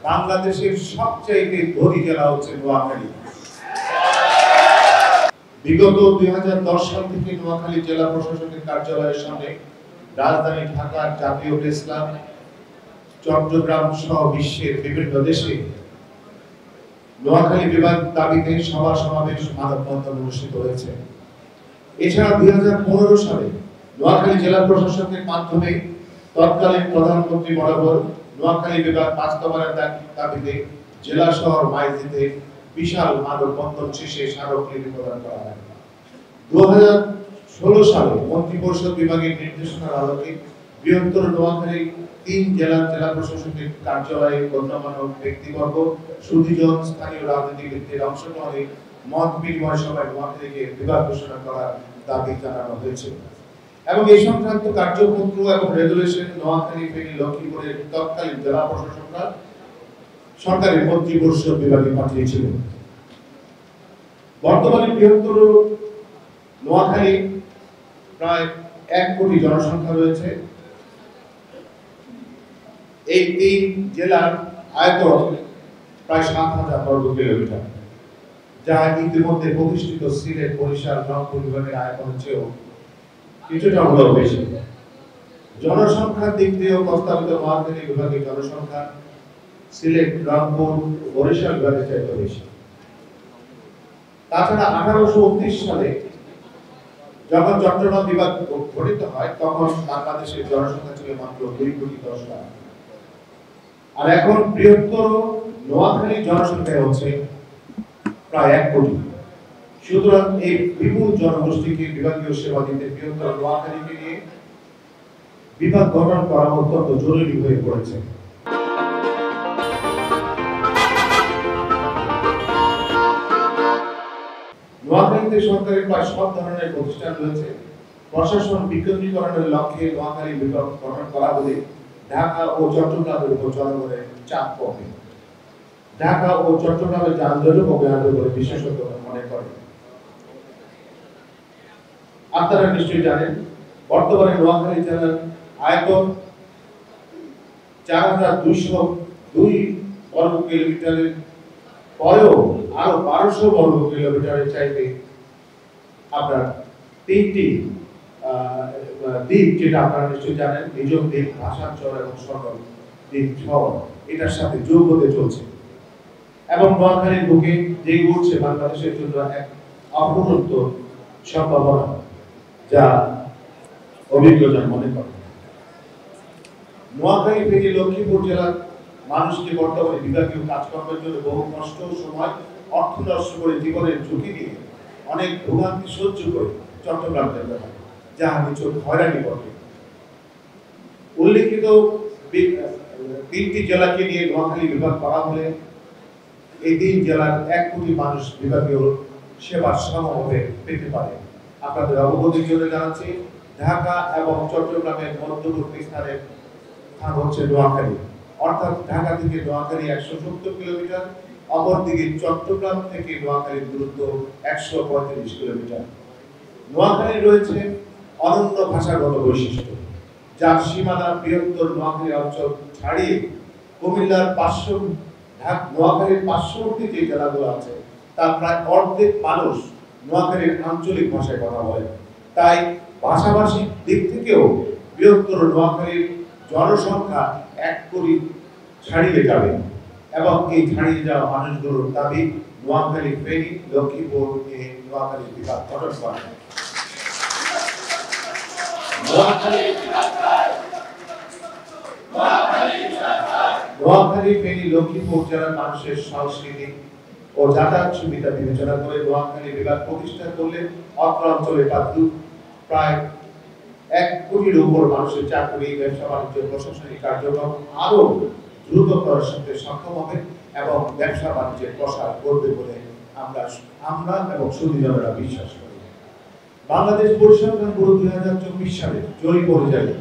বাংলাদেশের সবচেয়ে ধনী জেলা হচ্ছে নোয়াখালী। বিগত 2010 সাল থেকে নোয়াখালী জেলা প্রশাসনের কার্যালয়ের সামনে রাজধানী ঢাকার জাতীয় প্রেস ক্লাব, চট্টগ্রাম সহ বিশ্বের বিভিন্ন দেশে নোয়াখালী বিভাগ দাবিতে সভা সমাবেশ মানববন্ধন অনুষ্ঠিত হয়েছে। এছাড়া 2015 সালে নোয়াখালী জেলা প্রশাসনের মাধ্যমে তৎকালীন প্রধানমন্ত্রী বরাবর নোয়াখালী বিভাগ বাস্তবায়নের দাবিতে জেলা শহর মাইজদিতে বিশাল মানববন্ধন শেষে স্মারকলিপি প্রদান করা হয়। 2016 সালে মন্ত্রিপরিষদ বিভাগের নির্দেশনার আলোকে বৃহত্তর নোয়াখালী 3 জেলা প্রশাসনের কার্যালয়ে গণ্যমান্য ব্যক্তিবর্গ, সুধীজন, স্থানীয় রাজনীতিবিদদের অংশগ্রহণে মত বিনিময় সভায় নোয়াখালীকে বিভাগ ঘোষণা করার দাবি জানানো হয়েছে এবং এই সংক্রান্ত কার্যপত্র এবং রেজুলেশন নোয়াখালী, ফেনী, লক্ষ্মীপুরের তৎকালীন জেলা প্রশাসকরা সরকারের মন্ত্রিপরিষদ বিভাগে পাঠিয়েছিলেন। বর্তমানে বৃহত্তর নোয়াখালী প্রায় 1 কোটি জনসংখ্যা রয়েছে। এই 3 জেলার আয়তন প্রায় 7,000 বর্গ কিলোমিটার, যা ইতিমধ্যে প্রতিষ্ঠিত সিলেট, বরিশাল, রংপুর বিভাগের আয়তনের চেয়েও কিছুটা হলেও বেশি। জনসংখ্যার দিক দিয়েও প্রস্তাবিত নোয়াখালী বিভাগের জনসংখ্যা সিলেট, রংপুর, বরিশাল বিভাগের চাইতে বেশি। তাছাড়া 1829 সালে যখন চট্টগ্রাম বিভাগ গঠিত হয় তখন বাংলাদেশের জনসংখ্যা ছিল মাত্র 2 কোটি 10 লাখ, আর এখন বৃহত্তর নোয়াখালী জনসংখ্যা হচ্ছে প্রায় 1 কোটি। সুতরাং এই বিপুল জনগোষ্ঠীকে বিভাগীয় সেবা দিতে বৃহত্তর নোয়াখালীকে নিয়ে বিভাগ গঠন করা অত্যন্ত জরুরি হয়ে পড়েছে। নোয়াখালীতে সরকারের প্রায় সব ধরনের প্রতিষ্ঠান রয়েছে। প্রশাসন বিকেন্দ্রীকরণের লক্ষ্যে নোয়াখালী বিভাগ গঠন করা হলে ঢাকা ও চট্টগ্রামের উপর জনগণের চাপ কমে। ঢাকা ও চট্টগ্রামের যানজটও কমে আসবে বলে বিশেষজ্ঞরা মনে করেন। আপনারা নিশ্চয়ই জানেন বর্তমানে নোয়াখালী জেলার আয়তন 4202 বর্গ কিলোমিটারের পরেও আরো 1200 বর্গ কিলোমিটারের চাইতে আপনার 3টি দ্বীপ, যেটা আপনারা নিশ্চয়ই জানেন, নিজম দ্বীপ, ভাষাঞ্চল এবং সকল দ্বীপ সহ এটার সাথে যোগ হতে চলছে এবং নোয়াখালীর বুকে জেগে উঠছে বাংলাদেশের জন্য এক অপূর্ব সম্ভাবনা, যা অভিজ্ঞতা মনে করে। নোয়াখালী, ফেনী, লক্ষ্মীপুর জেলার মানুষকে বর্তমানে বিভাগীয় কাজকর্মের জন্য বহু কষ্ট, সময়, অর্থ নষ্ট করে জীবনের ঝুঁকি নিয়ে অনেক ভোগান্তি সহ্য করে চট্টগ্রাম যেতে হয়, যা নিছক হয়রানি ঘটে। উল্লেখিত 3টি জেলাকে নিয়ে নোয়াখালী বিভাগ করা হলে এই 3 জেলার 1 কোটি মানুষ বিভাগীয় সেবার সমভাবে পেতে পারে। আপনাদের অবগতির জন্য জানাচ্ছি, ঢাকা এবং চট্টগ্রামের মধ্যবর্তী স্থানের স্থান হচ্ছে নোয়াখালী, অর্থাৎ ঢাকা থেকে নোয়াখালী 170 কিলোমিটার, অপরদিকে চট্টগ্রাম থেকে নোয়াখালীর দূরত্ব 135 কিলোমিটার। নোয়াখালী রয়েছে অনন্য ভাষাগত বৈশিষ্ট্য, যার সীমানা বৃহত্তর নোয়াখালী অঞ্চল ছাড়িয়ে কুমিল্লার নোয়াখালীর পার্শ্ববর্তী যে জেলাগুলো আছে তার প্রায় অর্ধেক মানুষ নোয়াখালীর আঞ্চলিক ভাষায় কথা বলে। তাই ভাষাভাষিক দিক থেকেও বৃহত্তর নোয়াখালীর জনসংখ্যা 1 কোটি ছাড়িয়ে যাবে এবং এই ছাড়িয়ে যাওয়া মানুষগুলোর দাবি নোয়াখালী, ফেনী, লক্ষ্মীপুর নিয়ে নোয়াখালী বিভাগ গঠন করা। নোয়াখালী, ফেনী, লক্ষ্মীপুর জেলার মানুষের সংস্কৃতি ও যাতায়াত সুবিধা বিবেচনা করে নোয়াখালী বিভাগ প্রতিষ্ঠা করলে অত্র অঞ্চলে প্রায় 1 কোটির উপর মানুষের চাকরি, ব্যবসা বাণিজ্য, প্রশাসনিক কার্যক্রম আরো দ্রুত করার সাথে সক্ষম হবে এবং ব্যবসা বাণিজ্যের প্রসার করবে বলে আমরা এবং সুধীজনেরা বিশ্বাস করি। বাংলাদেশ পরিসংখ্যান ব্যুরো 2024 সালে জরিপ অনুযায়ী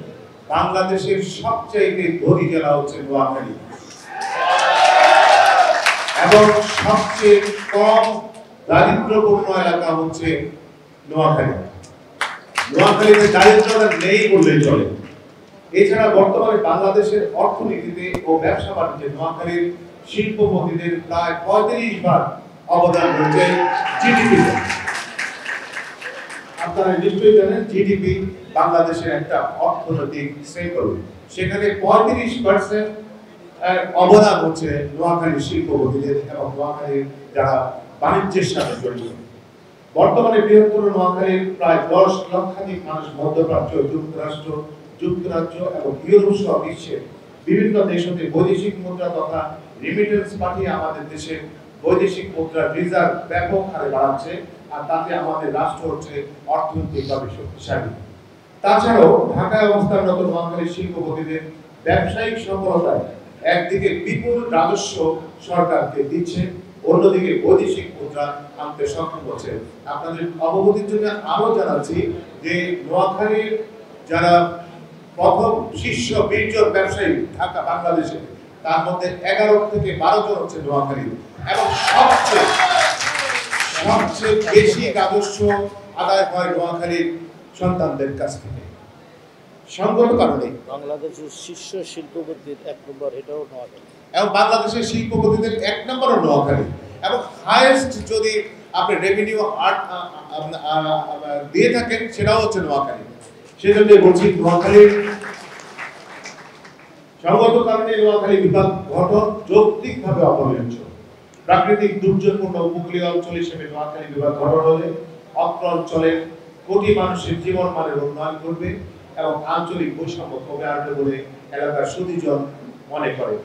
বাংলাদেশের সবচেয়ে ধনী জেলা হচ্ছে নোয়াখালী এবং সবচেয়ে কম দারিদ্র্যপূর্ণ এলাকা হচ্ছে নোয়াখালী। নোয়াখালীতে দারিদ্রতা নেই বললেই চলে। এছাড়া বর্তমানে বাংলাদেশের অর্থনীতিতে ও ব্যবসা বাণিজ্যে নোয়াখালীর শিল্পপতিদের প্রায় 35 ভাগ অবদান রয়েছে জিডিপিতে। আপনারা নিশ্চয়ই জানেন জিডিপি বাংলাদেশের একটা অর্থনৈতিক সেক্টর, সেখানে 35% অবদান হচ্ছে নোয়াখালীর শিল্পপতিদের এবং নোয়াখালীর যারা বাণিজ্যের সাথে জড়িত। বর্তমানে বৃহত্তর নোয়াখালীর প্রায় 10 লক্ষাধিক মানুষ মধ্যপ্রাচ্য, যুক্তরাজ্য এবং ইউরোপ সহ বিশ্বের বিভিন্ন দেশ হতে বৈদেশিক মুদ্রা তথা রিমিটেন্স পাঠিয়ে আমাদের দেশের বৈদেশিক মুদ্রার রিজার্ভ ব্যাপক হারে বাড়াচ্ছে, আর তাতে আমাদের রাষ্ট্র হচ্ছে অর্থনৈতিকভাবে শক্তিশালী। তাছাড়াও ঢাকায় অবস্থানরত নোয়াখালীর শিল্পপতিদের ব্যবসায়িক সফলতায় একদিকে বিপুল রাজস্ব সরকারকে দিচ্ছে, অন্যদিকে বৈদেশিক মুদ্রা আনতে সক্ষম হচ্ছে। আপনাদের অবগতির জন্য আরো জানাচ্ছি যে নোয়াখালীর যারা প্রথম শীর্ষ 20 জন ব্যবসায়ী ঢাকা বাংলাদেশে, তার মধ্যে 11 থেকে 12 জন হচ্ছে নোয়াখালী, এবং সবচেয়ে বেশি রাজস্ব আদায় হয় নোয়াখালীর সন্তানদের কাছ থেকে। সঙ্গত কারণে বাংলাদেশের শীর্ষ শিল্পপতির 1 নম্বর এটাও নোয়াখালী, এবং বাংলাদেশের শিল্পপতিদের 1 নম্বরও নোয়াখালী, এবং হাইয়েস্ট যদি আপনি রেভিনিউ দিয়ে থাকেন সেটাও হচ্ছে নোয়াখালী। সেজন্য বলছি নোয়াখালীর সঙ্গত কারণে নোয়াখালী বিভাগ গঠন যৌক্তিকভাবে অপরিহার্য। প্রাকৃতিক দুর্যোগপূর্ণ উপকূলীয় অঞ্চল হিসেবে নোয়াখালী বিভাগ গঠন হলে অত্র অঞ্চলের কোটি মানুষের জীবন মানের উন্নয়ন করবে এবং আঞ্চলিক বৈষম্য কমে আসবে বলে এলাকার সুধীজন মনে করে।